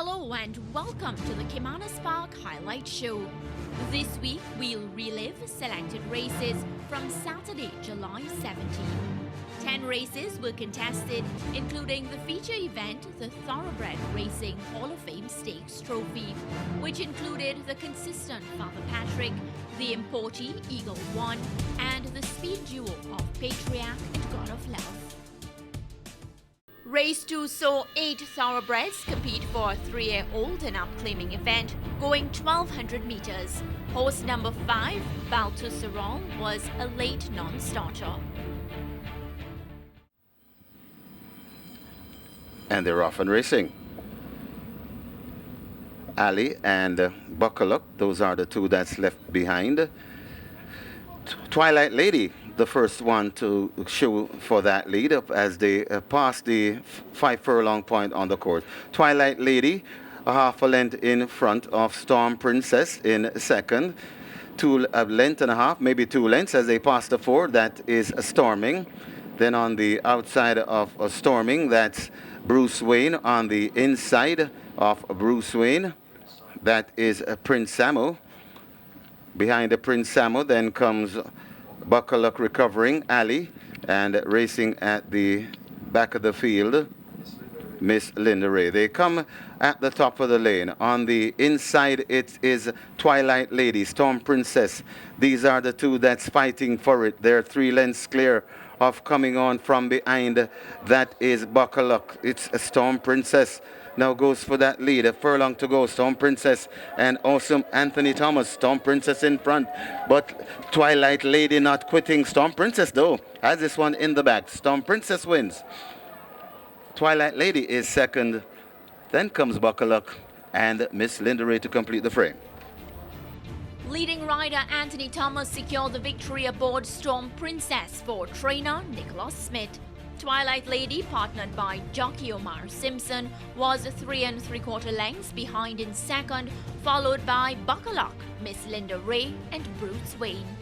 Hello and welcome to the Caymanas Park Highlight Show. This week we'll relive selected races from Saturday, July 17. 10 races were contested, including the feature event, the Thoroughbred Racing Hall of Fame Stakes Trophy, which included the consistent Father Patrick, the Importy Eagle 1, and the speed duo of Patriarch and God of Love. Race 2 saw 8 thoroughbreds compete for a 3-year-old and up claiming event, going 1,200 meters. Horse number 5, Baltusarol, was a late non-starter. And they're off and racing. Ali and Buckle Up, those are the two that's left behind. Twilight Lady, the first one to show for that lead up as they pass the 5 furlong point on the course. Twilight Lady, a half a length in front of Storm Princess in second. A length and a half, maybe 2 lengths as they pass the 4. That is Storming. Then on the outside of Storming, that's Bruce Wayne. On the inside of Bruce Wayne, that is Prince Samo. Behind the Prince Samo, then comes Buckle Up Recovering, Ali, and racing at the back of the field, Miss Linda Ray. They come at the top of the lane. On the inside, it is Twilight Lady, Storm Princess. These are the two that's fighting for it. They're 3 lengths clear of coming on from behind. That is Buckle Up. It's a Storm Princess. Now goes for that lead. A furlong to go. Storm Princess and Awesome Anthony Thomas. Storm Princess in front. But Twilight Lady not quitting. Storm Princess, though, has this one in the back. Storm Princess wins. Twilight Lady is second. Then comes Buckle Up and Miss Linda Ray to complete the frame. Leading rider Anthony Thomas secured the victory aboard Storm Princess for trainer Nicholas Smith. Twilight Lady, partnered by jockey Omar Simpson, was 3 3/4 lengths behind in second, followed by Buckle Up, Miss Linda Ray, and Bruce Wayne.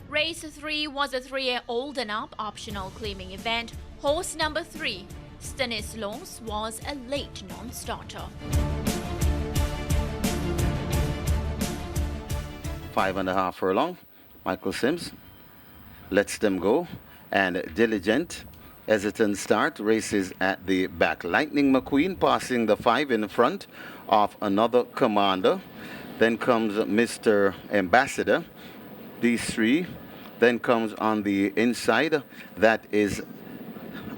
Race 3 was a 3-year-old and up optional claiming event. Horse number 3, Stanislas, was a late non-starter. 5.5 furlong. Michael Sims lets them go. And Diligent, hesitant start, races at the back. Lightning McQueen passing the 5 in front of another Commander. Then comes Mr. Ambassador. These 3. Then comes on the inside, that is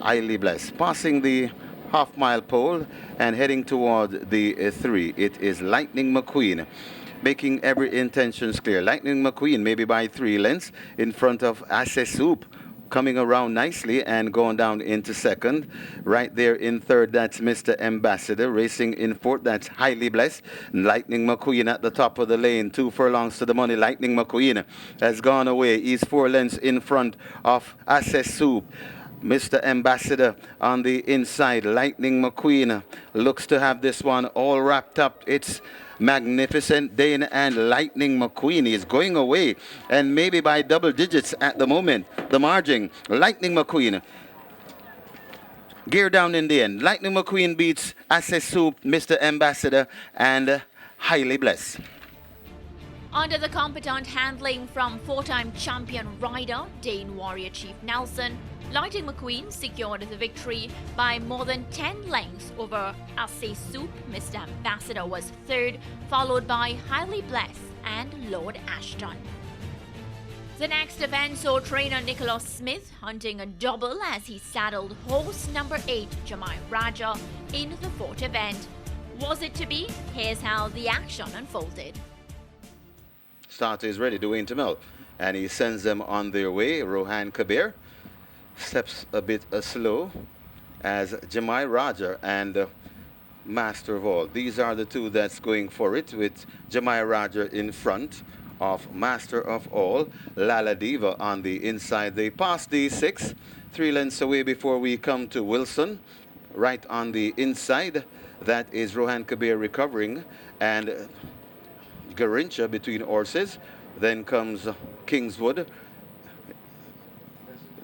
Highly Blessed. Passing the half-mile pole and heading toward the 3. It is Lightning McQueen, making every intentions clear. Lightning McQueen maybe by 3 lengths in front of Assess Soup, coming around nicely and going down into second. Right there in third, that's Mr. Ambassador. Racing in fourth, that's Highly Blessed. Lightning McQueen at the top of the lane, 2 furlongs to the money. Lightning McQueen has gone away. He's 4 lengths in front of Assess Soup. Mr. Ambassador on the inside. Lightning McQueen looks to have this one all wrapped up. It's Magnificent Dane and Lightning McQueen is going away, and maybe by double digits at the moment. The margin, Lightning McQueen. Gear down in the end. Lightning McQueen beats Assess Soup, Mr. Ambassador, and Highly Blessed. Under the competent handling from 4-time champion rider Dane Warrior Chief Nelson, Lightning McQueen secured the victory by more than 10 lengths over Assess Soup. Mr. Ambassador was third, followed by Highly Blessed and Lord Ashton. The next event saw trainer Nicholas Smith hunting a double as he saddled horse number 8, Jamai Raja, in the 4th event. Was it to be? Here's how the action unfolded. Starter is ready, Dwayne Tamel, and he sends them on their way. Rohan Kabir steps a bit slow as Jamai Raja and Master of All. These are the two that's going for it, with Jamai Raja in front of Master of All. Lala Diva on the inside. They pass the 6, 3 lengths away before we come to Wilson. Right on the inside, that is Rohan Kabir Recovering, and Garincha between horses. Then comes Kingswood,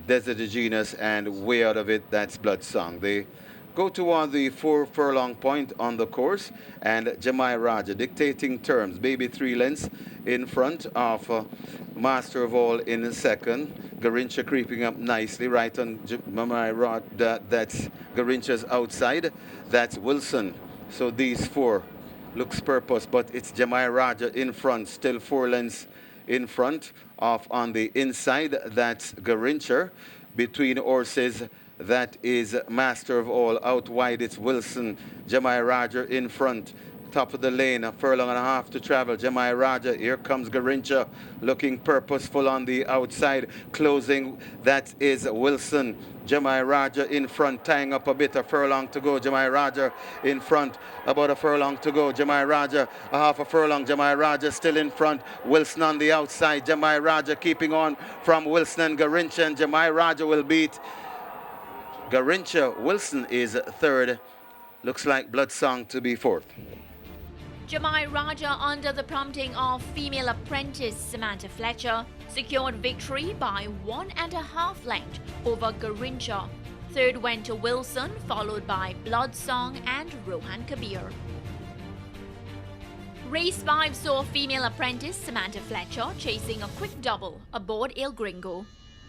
Desert Genus, and way out of it, that's Blood Song. They go toward the 4 furlong point on the course, and Jamai Raja dictating terms. Baby 3 lengths in front of Master of All in the second. Garincha creeping up nicely right on Jamai Raja. That's Garincha's outside. That's Wilson. So these 4 looks purpose, but it's Jamai Raja in front, still 4 lengths in front of on the inside. That's Garincha. Between horses, that is Master of All. Out wide, it's Wilson. Jamai Raja in front. Top of the lane, a furlong and a half to travel. Jamai Raja, here comes Garincha, looking purposeful on the outside. Closing, that is Wilson. Jamai Raja in front, tying up a bit, a furlong to go. Jamai Raja in front, about a furlong to go. Jamai Raja, a half a furlong. Jamai Raja still in front. Wilson on the outside. Jamai Raja keeping on from Wilson and Garincha, and Jamai Raja will beat Garincha. Wilson is third. Looks like Bloodsong to be fourth. Jamai Raja, under the prompting of female apprentice Samantha Fletcher, secured victory by 1.5 lengths over Garincha. Third went to Wilson, followed by Bloodsong and Rohan Kabir. Race 5 saw female apprentice Samantha Fletcher chasing a quick double aboard El Gringo.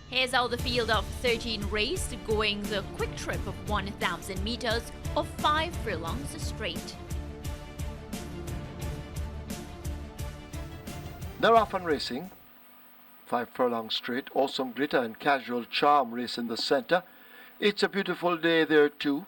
Here's how the field of 13 raced, going the quick trip of 1,000 meters of 5 furlongs straight. They're off and racing. 5 furlongs straight. Awesome Glitter and Casual Charm race in the center. It's a beautiful day there too.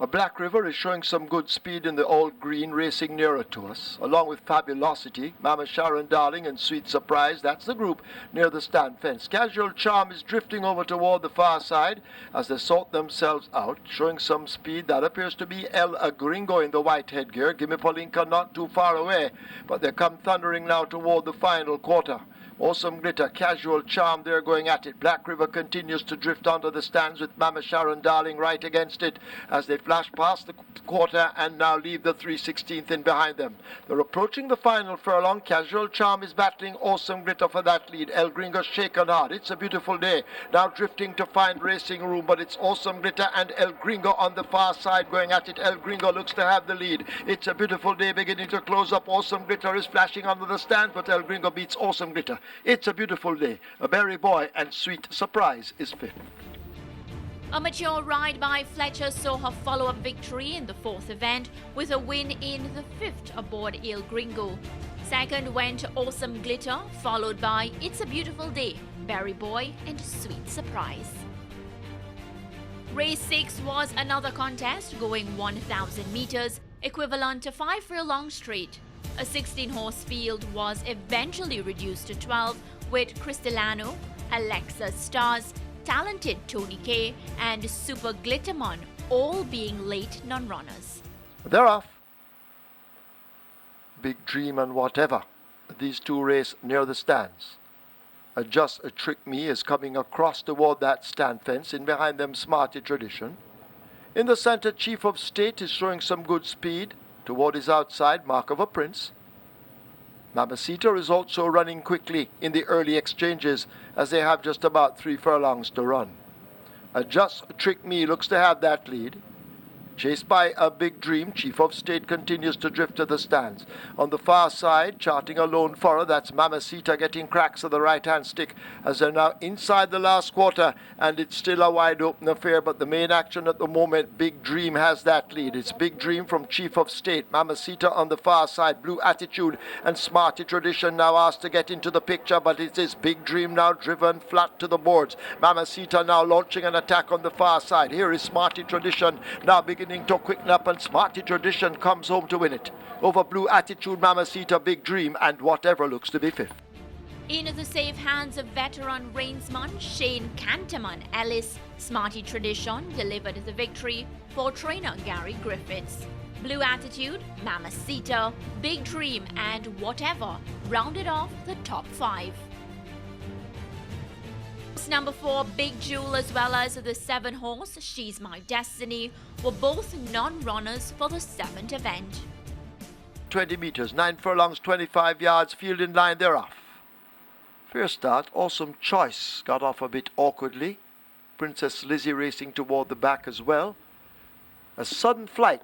A Black River is showing some good speed in the all green, racing nearer to us, along with Fabulosity, Mama Sharon Darling and Sweet Surprise. That's the group near the stand fence. Casual Charm is drifting over toward the far side as they sort themselves out, showing some speed. That appears to be El Gringo in the white headgear. Gimme Polinka not too far away, but they come thundering now toward the final quarter. Awesome Glitter, Casual Charm, they're going at it. Black River continues to drift onto the stands with Mama Sharon Darling right against it as they flash past the quarter and now leave the 3/16th in behind them. They're approaching the final furlong. Casual Charm is battling Awesome Glitter for that lead. El Gringo shaken hard. It's a beautiful day. Now drifting to find racing room, but it's Awesome Glitter and El Gringo on the far side going at it. El Gringo looks to have the lead. It's a beautiful day beginning to close up. Awesome Glitter is flashing under the stand, but El Gringo beats Awesome Glitter. It's a beautiful day. A Berry Boy and Sweet Surprise is fifth. A mature ride by Fletcher saw her follow-up victory in the 4th event with a win in the 5th aboard El Gringo. Second went Awesome Glitter, followed by It's a Beautiful Day, Berry Boy and Sweet Surprise. Race 6 was another contest going 1,000 meters, equivalent to 5 furlong straight. A 16-horse field was eventually reduced to 12, with Crystalano, Alexa Stars, Talented Tony K, and Super Glittermon all being late non-runners. They're off. Big Dream and Whatever. These two race near the stands. Just a Trick Me is coming across toward that stand fence. In behind them, Smarty Tradition. In the center, Chief of State is showing some good speed. Toward his outside, Mark of a Prince. Mamacita is also running quickly in the early exchanges as they have just about 3 furlongs to run. Just Trick Me looks to have that lead. Chased by a Big Dream, Chief of State continues to drift to the stands. On the far side, charting a lone furrow, that's Mamacita getting cracks of the right-hand stick as they're now inside the last quarter, and it's still a wide-open affair, but the main action at the moment, Big Dream has that lead. It's Big Dream from Chief of State, Mamacita on the far side, Blue Attitude and Smarty Tradition now asked to get into the picture, but it is Big Dream now driven flat to the boards. Mamacita now launching an attack on the far side. Here is Smarty Tradition now beginning to quicken up, and Smarty Tradition comes home to win it over Blue Attitude, Mamacita, Big Dream and Whatever looks to be fifth. In the safe hands of veteran reinsman Shane Canterman Ellis, Smarty Tradition delivered the victory for trainer Gary Griffiths. Blue Attitude, Mamacita, Big Dream and Whatever rounded off the top 5. Number 4, Big Jewel, as well as the 7-horse She's My Destiny, were both non-runners for the 7th event. 20 meters, 9 furlongs, 25 yards, field in line, they're off. Fair start, Awesome Choice got off a bit awkwardly. Princess Lizzie racing toward the back as well. A Sudden Flight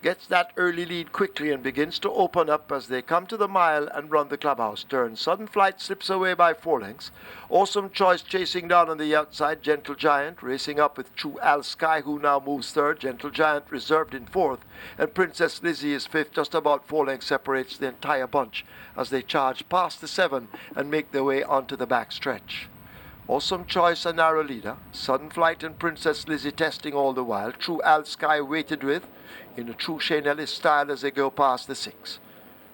gets that early lead quickly and begins to open up as they come to the mile and run the clubhouse turn. Sudden Flight slips away by 4 lengths. Awesome Choice chasing down on the outside. Gentle Giant racing up with True Al Skye, who now moves third. Gentle Giant reserved in fourth. And Princess Lizzie is fifth. Just about 4 lengths separates the entire bunch as they charge past the 7 and make their way onto the back stretch. Awesome Choice, a narrow leader. Sudden Flight and Princess Lizzie testing all the while. True Al Skye waited with in a true Shane Ellis style as they go past the 6.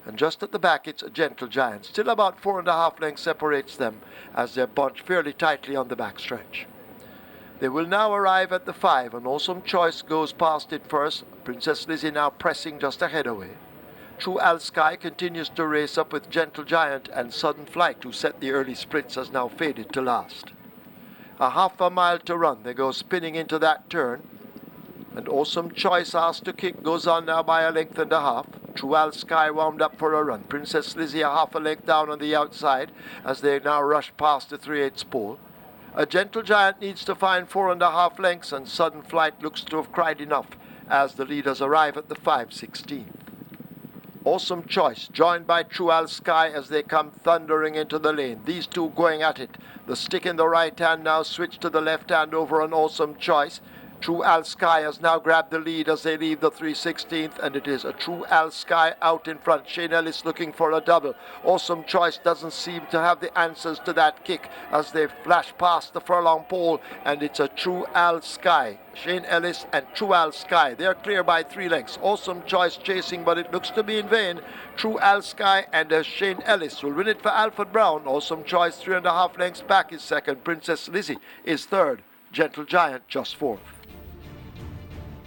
And just at the back it's a Gentle Giant. Still about 4.5 lengths separates them as they're bunched fairly tightly on the back stretch. They will now arrive at the 5, and Awesome Choice goes past it first. Princess Lizzie now pressing just ahead away. True Al Skye continues to race up with Gentle Giant, and Sudden Flight, who set the early sprints, has now faded to last. A half a mile to run. They go spinning into that turn. And Awesome Choice asked to kick goes on now by 1.5 lengths. True Al Skye wound up for a run. Princess Lizzie a half a length down on the outside as they now rush past the 3/8 pole. A Gentle Giant needs to find 4.5 lengths, and Sudden Flight looks to have cried enough as the leaders arrive at the 5:16. Awesome Choice joined by True Al Skye as they come thundering into the lane. These two going at it. The stick in the right hand now switched to the left hand over an Awesome Choice. True Al Skye has now grabbed the lead as they leave the 3/16th, and it is a True Al Skye out in front. Shane Ellis looking for a double. Awesome Choice doesn't seem to have the answers to that kick as they flash past the furlong pole, and it's a True Al Skye. Shane Ellis and True Al Skye, they're clear by 3 lengths. Awesome Choice chasing, but it looks to be in vain. True Al Skye and Shane Ellis will win it for Alfred Brown. Awesome Choice 3.5 lengths back is second. Princess Lizzie is third. Gentle Giant just fourth.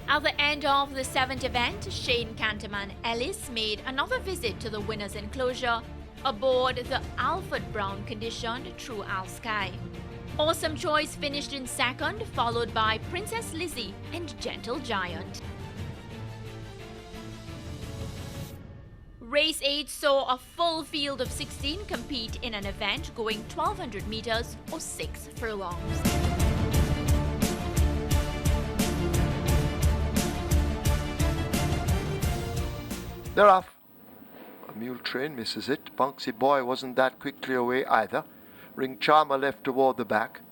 At the end of the 7th event, Shane Canterman Ellis made another visit to the winner's enclosure aboard the Alfred Brown conditioned True Al Skye. Awesome Choice finished in second, followed by Princess Lizzie and Gentle Giant. Race 8 saw a full field of 16 compete in an event going 1,200 meters or 6 furlongs. They're off. A mule train misses it. Bunksy Boy wasn't that quickly away either. Ring Charmer left toward the back.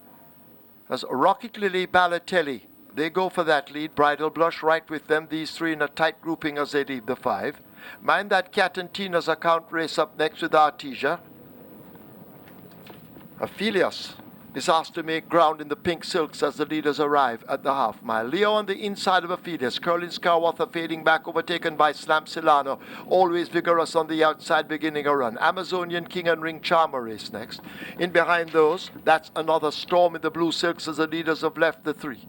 As Rocket Lily, Balotelli, they go for that lead. Bridal Blush right with them. These three in a tight grouping as they leave the 5. Mind that Cat and Tina's account race up next with Artesia. Aphelios is asked to make ground in the pink silks as the leaders arrive at the half mile. Leo on the inside of Aphelios. Curlin Scarwather fading back, overtaken by Slam Silano. Always vigorous on the outside, beginning a run. Amazonian King and Ring Charmer race next. In behind those, that's another Storm in the blue silks as the leaders have left the 3.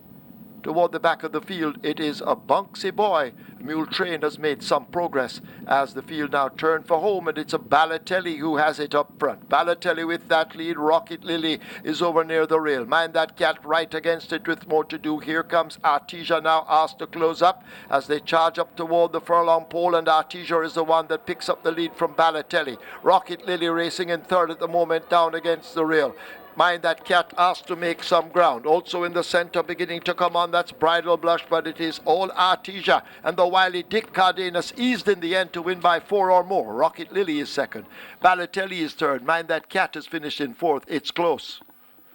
Toward the back of the field, it is a Bunksy Boy. Mule Train has made some progress as the field now turned for home, and it's a Balotelli who has it up front. Balotelli with that lead. Rocket Lily is over near the rail. Mind that Cat right against it with more to do. Here comes Artesia now asked to close up as they charge up toward the furlong pole, and Artesia is the one that picks up the lead from Balotelli. Rocket Lily racing in third at the moment down against the rail. Mind that Cat asked to make some ground. Also in the center beginning to come on, that's Bridal Blush, but it is all Artesia. And the wily Dick Cardenas eased in the end to win by 4 or more. Rocket Lily is second. Balotelli is third. Mind that Cat is finished in fourth. It's close.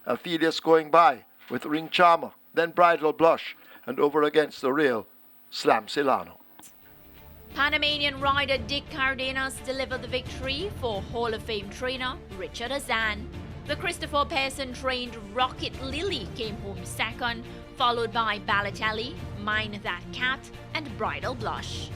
Aphelios going by with Ring Charmer. Then Bridal Blush. And over against the rail, Slam Silano. Panamanian rider Dick Cardenas delivered the victory for Hall of Fame trainer Richard Azan. The Christopher Pearson-trained Rocket Lily came home second, followed by Balotelli, Mind That Cat, and Bridal Blush.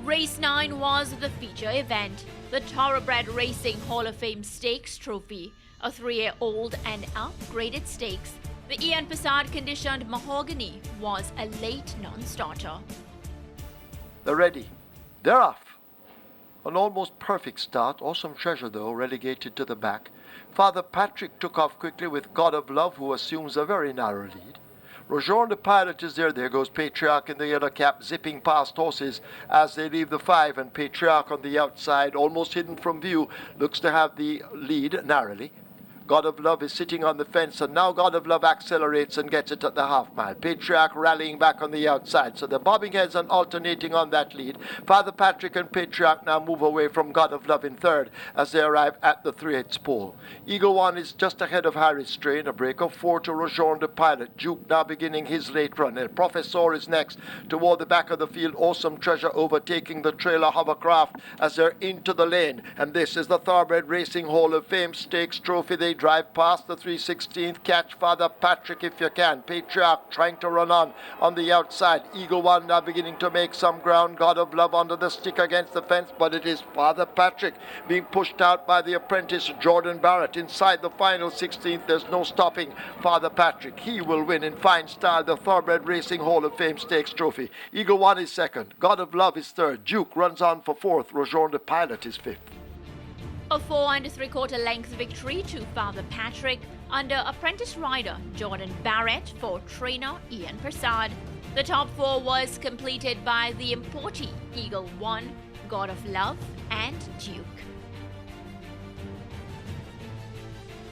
Race 9 was the feature event, the Thoroughbred Racing Hall of Fame Stakes Trophy, a 3-year-old and up-graded stakes. The Ian Passard-conditioned Mahogany was a late non-starter. They're ready. They're off. An almost perfect start. Awesome Treasure, though, relegated to the back. Father Patrick took off quickly with God of Love, who assumes a very narrow lead. Rojon the Pilot is there. There goes Patriarch in the yellow cap, zipping past horses as they leave the 5. And Patriarch on the outside, almost hidden from view, looks to have the lead narrowly. God of Love is sitting on the fence, and now God of Love accelerates and gets it at the half mile. Patriarch rallying back on the outside. So they're bobbing heads and alternating on that lead. Father Patrick and Patriarch now move away from God of Love in third as they arrive at the 3/8 pole. Eagle One is just ahead of Harry Strain, a break of 4 to Rojon the Pilot. Duke now beginning his late run. El Professor is next toward the back of the field. Awesome Treasure overtaking the trailer hovercraft as they're into the lane. And this is the Thoroughbred Racing Hall of Fame Stakes Trophy. They drive past the 3/16th. Catch Father Patrick if you can. Patriarch trying to run on the outside. Eagle One now beginning to make some ground. God of Love under the stick against the fence, but it is Father Patrick being pushed out by the apprentice Jordan Barrett. Inside the final 16th, there's no stopping Father Patrick. He will win in fine style the Thoroughbred Racing Hall of Fame Stakes Trophy. Eagle One is second. God of Love is third. Duke runs on for fourth. Rojon the Pilot is fifth. A 4 3/4 length victory to Father Patrick under apprentice rider Jordan Barrett for trainer Ian Prasad. The top 4 was completed by the importee Eagle One, God of Love and Duke.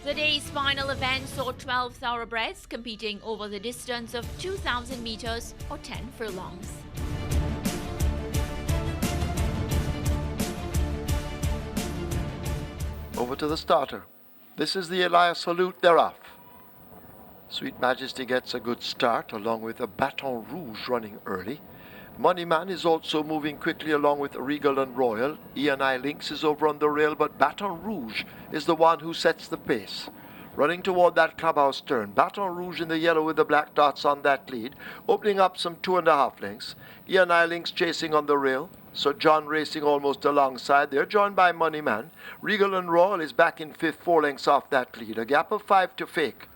The day's final event saw 12 thoroughbreds competing over the distance of 2,000 meters or 10 furlongs. Over to the starter. This is the Elias Salute, they're off. Sweet Majesty gets a good start along with a Baton Rouge running early. Moneyman is also moving quickly along with Regal and Royal. E&I Lynx is over on the rail, but Baton Rouge is the one who sets the pace. Running toward that clubhouse turn. Baton Rouge in the yellow with the black dots on that lead, opening up some 2.5 lengths. E&I Lynx chasing on the rail. So John racing almost alongside. They're joined by Moneyman. Regal and Royal is back in fifth, 4 lengths off that lead. A gap of 5 to Fake.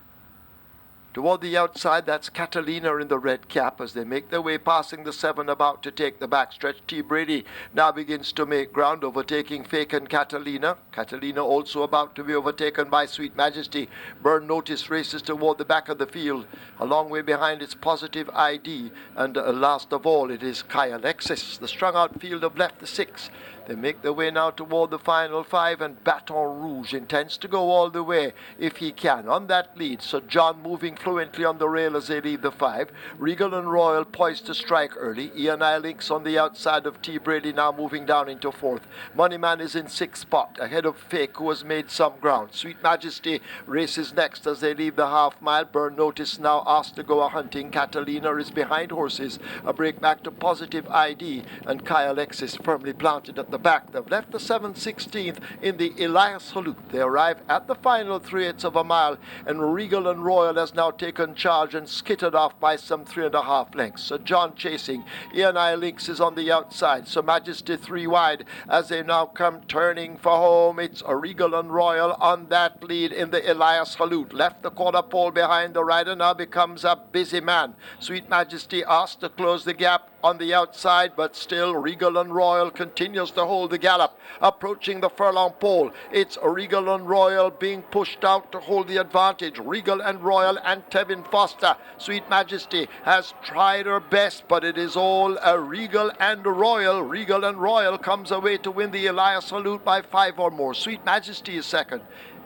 Toward the outside, that's Catalina in the red cap as they make their way passing the 7, about to take the backstretch. T. Brady now begins to make ground, overtaking Fake and Catalina. Catalina also about to be overtaken by Sweet Majesty. Burn Notice races toward the back of the field. A long way behind its Positive ID. And last of all, it is Skye Alexis. The strung out field have left the 6. They make their way now toward the final 5, and Baton Rouge intends to go all the way if he can on that lead. So John moving fluently on the rail as they leave the 5. Regal and Royal poised to strike early. E&I Lynx on the outside of T. Brady now moving down into 4th. Moneyman is in 6th spot ahead of Fake, who has made some ground. Sweet Majesty races next as they leave the half mile. Burn Notice now asked to go a hunting. Catalina is behind horses. A break back to Positive ID, and Skye Alexis firmly planted at the back. They've left the 7/16th in the Elias Salute. They arrive at the final 3/8 of a mile, and Regal and Royal has now taken charge and skittered off by some 3.5 lengths. So John chasing. E&I Lynx is on the outside. So Majesty 3 wide as they now come turning for home. It's a Regal and Royal on that lead in the Elias Salute. Left the quarter pole behind. The rider now becomes a busy man. Sweet Majesty asked to close the gap on the outside, but still Regal and Royal continues to hold the gallop. Approaching the furlong pole, it's Regal and Royal being pushed out to hold the advantage. Regal and Royal and Tevin Foster. Sweet Majesty has tried her best, but it is all a Regal and Royal. Regal and Royal comes away to win the Elias Salute by 5 or more. Sweet Majesty is second.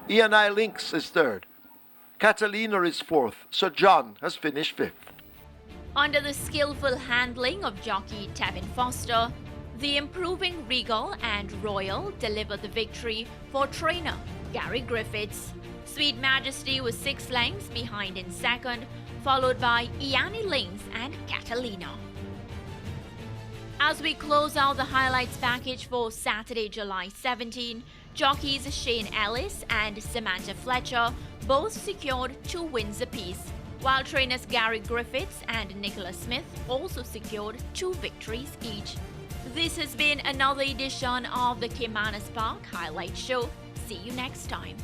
E&I Lynx is third. Catalina is fourth. Sir John has finished fifth. Under the skillful handling of jockey Tevin Foster, the improving Regal and Royal delivered the victory for trainer Gary Griffiths. Sweet Majesty was 6 lengths behind in second, followed by E&I Lynx and Catalina. As we close out the highlights package for Saturday, July 17, jockeys Shane Ellis and Samantha Fletcher both secured 2 wins apiece, while trainers Gary Griffiths and Nicholas Smith also secured 2 victories each. This has been another edition of the Caymanas Park Highlight Show. See you next time.